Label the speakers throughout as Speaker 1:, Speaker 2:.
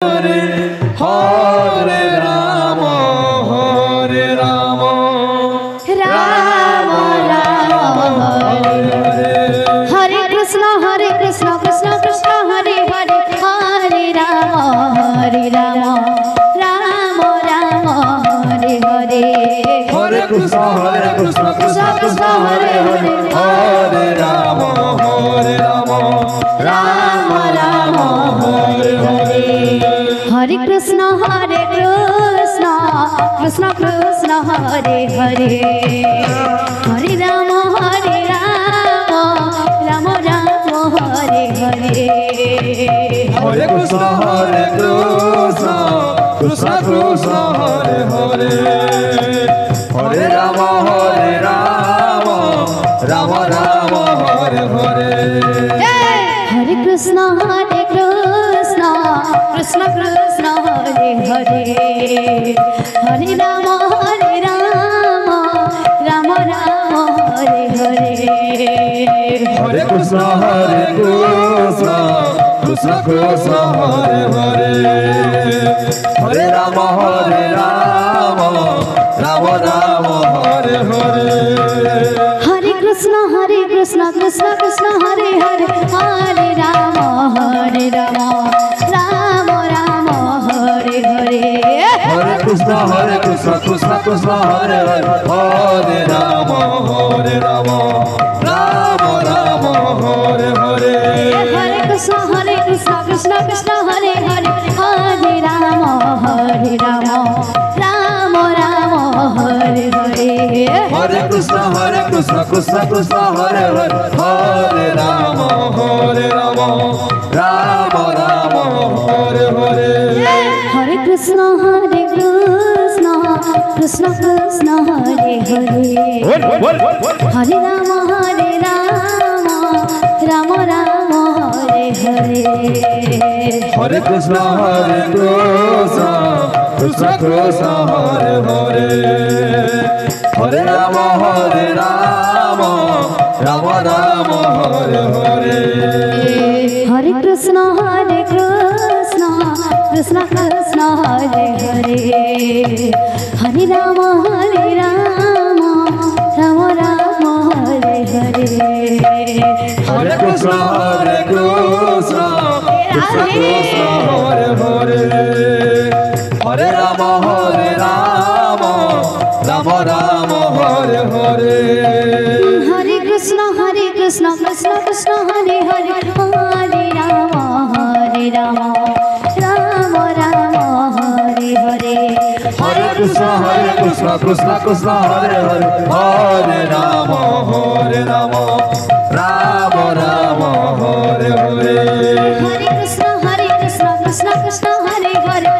Speaker 1: Hare Hare Rama Hare Rama
Speaker 2: Rama Rama Hare Krishna Krishna Krishna Hare Hare Hare Rama Rama Rama Hare Hare
Speaker 1: Hare Krishna Krishna Krishna Hare Hare Hare Rama Rama Rama Hare Hare
Speaker 2: Hare Krishna Krishna Krishna Hare Hare Hare Rama Rama Rama Hare Hare
Speaker 1: Hare Krishna Krishna Krishna Hare Hare Hare Rama Rama Rama Hare Hare
Speaker 2: Hare Krishna Krishna Krishna Hare Hare Hare Rama Rama Rama Hare Hare
Speaker 1: Hare Krishna Krishna Krishna Hare Hare Hare Rama Rama Rama Hare Hare
Speaker 2: Hare Krishna Krishna Krishna Hare Hare Hare Rama Rama Rama Hare Hare
Speaker 1: Hare Krishna Krishna Krishna Hare Hare Hare Rama Rama Rama Hare Hare
Speaker 2: Hare Krishna Krishna Krishna Hare Hare Hare Rama Rama Rama Hare Hare
Speaker 1: Hare Krishna Krishna Krishna Hare Hare Hare Rama Rama Rama Hare Hare
Speaker 2: Hare Krishna Krishna Krishna Hare Hare Hare Rama Rama Rama Hare Hare
Speaker 1: Hare Krishna Krishna Krishna Hare Hare Hare Rama Rama Rama Hare Hare
Speaker 2: Hare Krishna Krishna Krishna Hare Hare Hare Rama Rama Rama Hare Hare
Speaker 1: Hare Krishna Krishna Krishna Hare Hare Hare Rama Rama Rama Hare Hare
Speaker 2: Hare Krishna Krishna Krishna Hare Hare Hare Rama Rama Rama Hare Hare
Speaker 1: Hare Krishna Krishna Krishna Hare Hare Hare Rama Rama Rama Hare Hare
Speaker 2: Hare Krishna Krishna Krishna Hare Hare Hare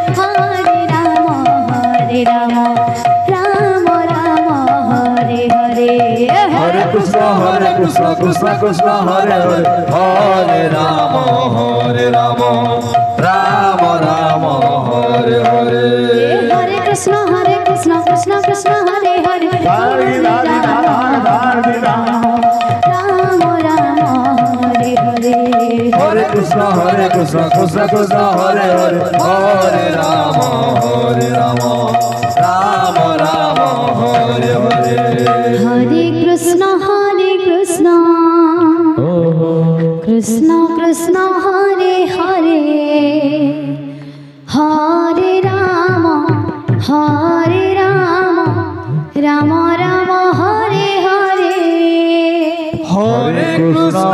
Speaker 2: Rama Rama Rama Hare Hare
Speaker 1: Hare Krishna Krishna Krishna Hare Hare Hare Rama Rama Rama Hare Hare
Speaker 2: Hare Krishna Krishna Krishna Hare Hare Hare Rama Rama Hare Hare
Speaker 1: Hare Krishna Krishna Krishna Hare Hare Hare Rama Rama Rama Hare Hare
Speaker 2: Hare Krishna Krishna Krishna Hare Hare Hare Rama Rama Rama Hare Hare
Speaker 1: Hare Krishna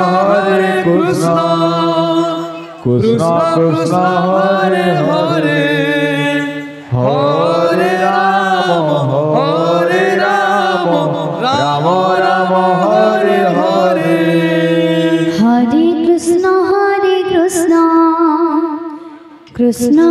Speaker 1: Krishna Krishna Hare Hare Hare Rama Rama Rama Hare Hare
Speaker 2: Hare Krishna Krishna Krishna